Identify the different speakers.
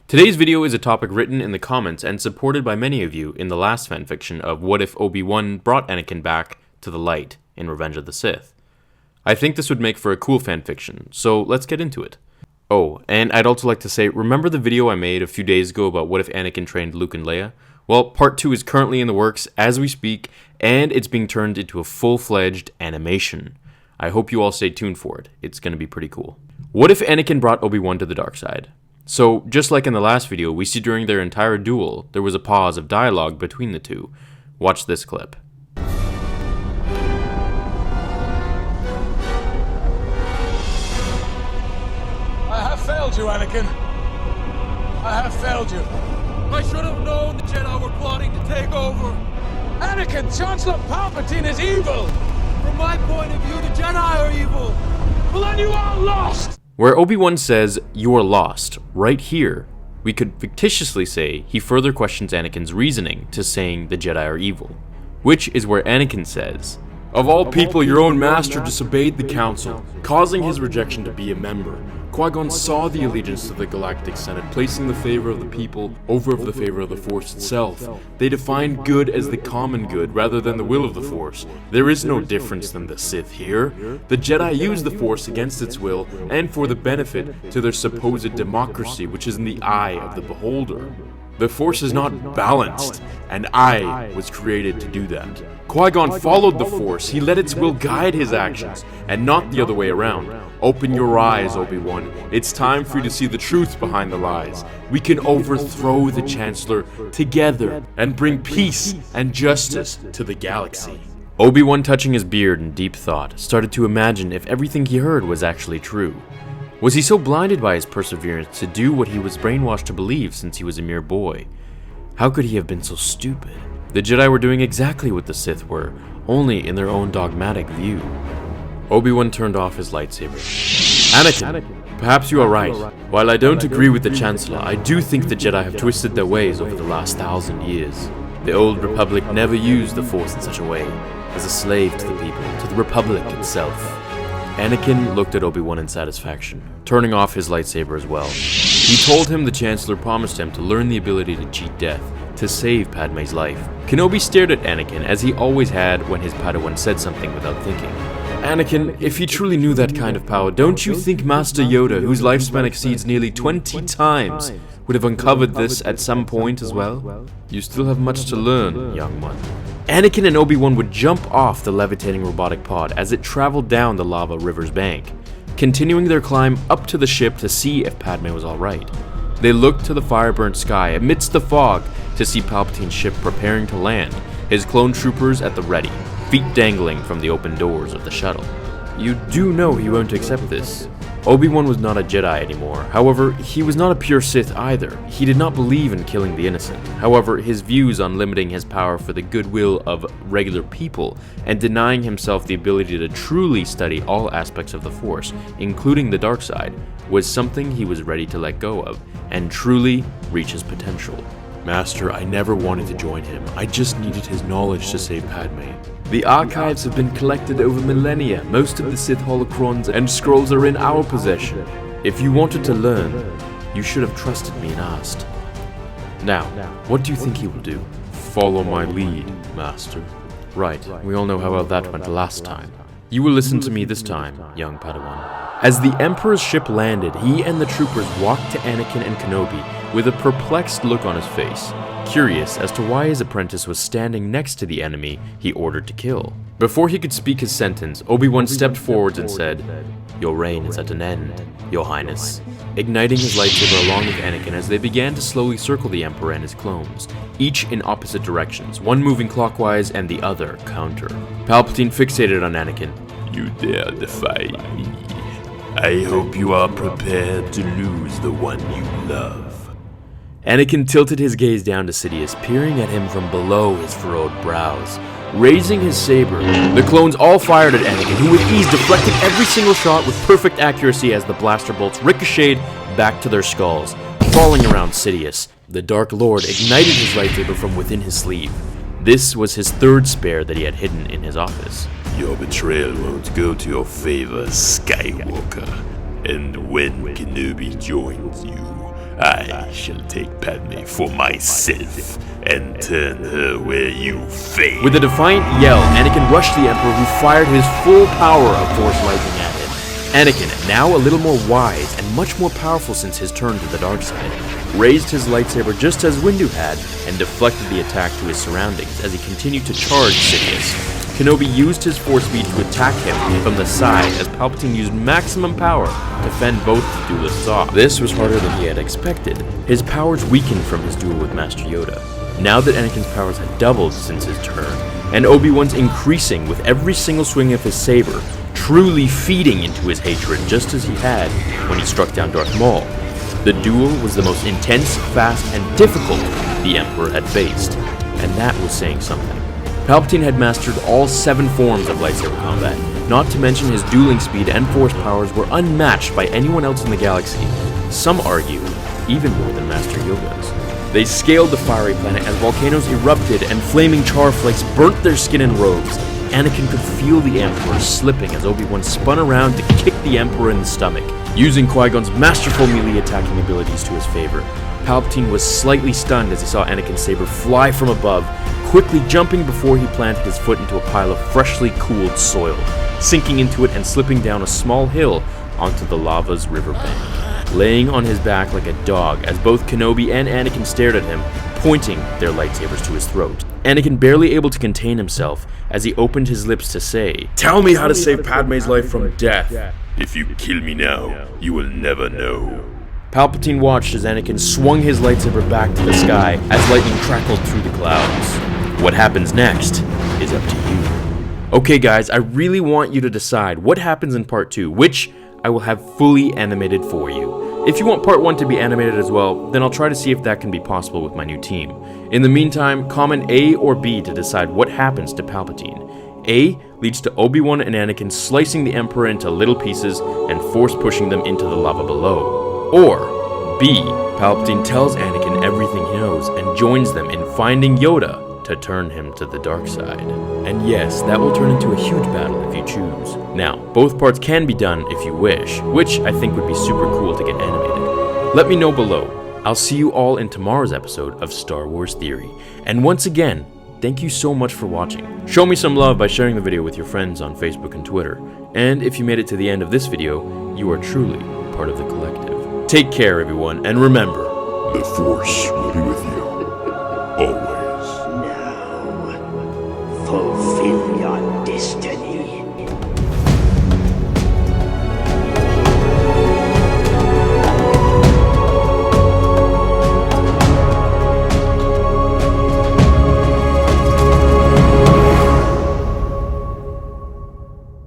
Speaker 1: Today's video is a topic written in the comments and supported by many of you in the last fanfiction of what if Obi-Wan brought Anakin back to the light in Revenge of the Sith. I think this would make for a cool fanfiction, so let's get into it. Oh, and I'd also like to say, remember the video I made a few days ago about what if Anakin trained Luke and Leia? Well, part 2 is currently in the works as we speak, and it's being turned into a full-fledged animation. I hope you all stay tuned for it. It's going to be pretty cool. What if Anakin brought Obi Wan to the dark side? So, just like in the last video, we see during their entire duel, there was a pause of dialogue between the two. Watch this clip.
Speaker 2: I have failed you, Anakin. I have failed you.
Speaker 3: I should have known the Jedi were plotting to take over.
Speaker 2: Anakin, Chancellor Palpatine is evil.
Speaker 3: From my point of view, the Jedi are evil.
Speaker 2: Well, then you are lost.
Speaker 1: Where Obi-Wan says, "You are lost," right here, we could fictitiously say he further questions Anakin's reasoning to saying the Jedi are evil. Which is where Anakin says,
Speaker 4: "Of all people, your own master disobeyed the council, causing his rejection to be a member. Qui-Gon saw the allegiance to the Galactic Senate, placing the favor of the people over the favor of the Force itself. They defined good as the common good rather than the will of the Force. There is no difference than the Sith here. The Jedi use the Force against its will and for the benefit to their supposed democracy, which is in the eye of the beholder. The Force is not balanced, and I was created to do that. Qui-Gon followed the Force. He let its will guide his actions, and not the other way around. Open your eyes, Obi-Wan. It's time for you to see the truth behind the lies. We can overthrow the Chancellor together and bring peace and justice to the galaxy."
Speaker 1: Obi-Wan, touching his beard in deep thought, started to imagine if everything he heard was actually true. Was he so blinded by his perseverance to do what he was brainwashed to believe since he was a mere boy? How could he have been so stupid? The Jedi were doing exactly what the Sith were, only in their own dogmatic view. Obi-Wan turned off his lightsaber. "Anakin, perhaps you are right. While I don't agree with the Chancellor, I do think the Jedi have twisted their ways over the last 1,000 years. The old Republic never used the Force in such a way, as a slave to the people, to the Republic itself." Anakin looked at Obi-Wan in satisfaction, turning off his lightsaber as well. He told him the Chancellor promised him to learn the ability to cheat death, to save Padme's life. Kenobi stared at Anakin as he always had when his Padawan said something without thinking. "Anakin, if he truly knew that kind of power, don't you think Master Yoda, whose lifespan exceeds nearly 20 times, would have uncovered this at some point as well? You still have much to learn, young one." Anakin and Obi-Wan would jump off the levitating robotic pod as it traveled down the lava river's bank, continuing their climb up to the ship to see if Padme was alright. They looked to the fire-burnt sky amidst the fog to see Palpatine's ship preparing to land, his clone troopers at the ready, feet dangling from the open doors of the shuttle. You do know he won't accept this. Obi-Wan was not a Jedi anymore. However, he was not a pure Sith either. He did not believe in killing the innocent. However, his views on limiting his power for the goodwill of regular people and denying himself the ability to truly study all aspects of the Force, including the dark side, was something he was ready to let go of and truly reach his potential.
Speaker 4: "Master, I never wanted to join him. I just needed his knowledge to save Padme.
Speaker 1: The archives have been collected over millennia. Most of the Sith holocrons and scrolls are in our possession. If you wanted to learn, you should have trusted me and asked. Now, what do you think he will do?"
Speaker 4: "Follow my lead, Master."
Speaker 1: "Right, we all know how well that went last time. You will listen to me this time, young Padawan." As the Emperor's ship landed, he and the troopers walked to Anakin and Kenobi with a perplexed look on his face, curious as to why his apprentice was standing next to the enemy he ordered to kill. Before he could speak his sentence, Obi-Wan stepped forwards and said, "Your reign is at an end, Your Highness," igniting his lightsaber along with Anakin as they began to slowly circle the Emperor and his clones, each in opposite directions, one moving clockwise and the other counter. Palpatine fixated on Anakin.
Speaker 5: "You dare defy me? I hope you are prepared to lose the one you love."
Speaker 1: Anakin tilted his gaze down to Sidious, peering at him from below his furrowed brows. Raising his saber, the clones all fired at Anakin, who with ease deflected every single shot with perfect accuracy as the blaster bolts ricocheted back to their skulls, falling around Sidious. The Dark Lord ignited his lightsaber from within his sleeve. This was his third spare that he had hidden in his office.
Speaker 5: "Your betrayal won't go to your favor, Skywalker. And when Kenobi joins you, I shall take Padme for myself and turn her where you fail.
Speaker 1: With a defiant yell, Anakin rushed the Emperor, who fired his full power of Force lightning at him. Anakin, now a little more wise and much more powerful since his turn to the dark side, raised his lightsaber just as Windu had and deflected the attack to his surroundings as he continued to charge Sidious. Kenobi used his force speed to attack him from the side as Palpatine used maximum power to fend both duelists off. This was harder than he had expected. His powers weakened from his duel with Master Yoda. Now that Anakin's powers had doubled since his turn, and Obi-Wan's increasing with every single swing of his saber, truly feeding into his hatred just as he had when he struck down Darth Maul. The duel was the most intense, fast, and difficult the Emperor had faced, and that was saying something. Palpatine had mastered all 7 forms of lightsaber combat, not to mention his dueling speed and force powers were unmatched by anyone else in the galaxy. Some argue, even more than Master Yoda's. They scaled the fiery planet as volcanoes erupted and flaming char flakes burnt their skin and robes. Anakin could feel the Emperor slipping as Obi-Wan spun around to kick the Emperor in the stomach. Using Qui-Gon's masterful melee attacking abilities to his favor, Palpatine was slightly stunned as he saw Anakin's saber fly from above, quickly jumping before he planted his foot into a pile of freshly cooled soil, sinking into it and slipping down a small hill onto the lava's riverbank, laying on his back like a dog as both Kenobi and Anakin stared at him, pointing their lightsabers to his throat. Anakin barely able to contain himself as he opened his lips to say,
Speaker 4: Tell me how to save Padme's life from death.
Speaker 5: If you kill me now, you will never know.
Speaker 1: Palpatine watched as Anakin swung his lightsaber back to the sky as lightning crackled through the clouds. What happens next is up to you. Okay guys, I really want you to decide what happens in part 2, which I will have fully animated for you. If you want part 1 to be animated as well, then I'll try to see if that can be possible with my new team. In the meantime, comment A or B to decide what happens to Palpatine. A leads to Obi-Wan and Anakin slicing the Emperor into little pieces and force pushing them into the lava below. Or B, Palpatine tells Anakin everything he knows and joins them in finding Yoda to turn him to the dark side. And yes, that will turn into a huge battle if you choose. Now, both parts can be done if you wish, which I think would be super cool to get animated. Let me know below. I'll see you all in tomorrow's episode of Star Wars Theory. And once again, thank you so much for watching. Show me some love by sharing the video with your friends on Facebook and Twitter. And if you made it to the end of this video, you are truly part of the collective. Take care, everyone, and remember,
Speaker 5: The Force will be with you. Always.
Speaker 6: Now, fulfill your destiny.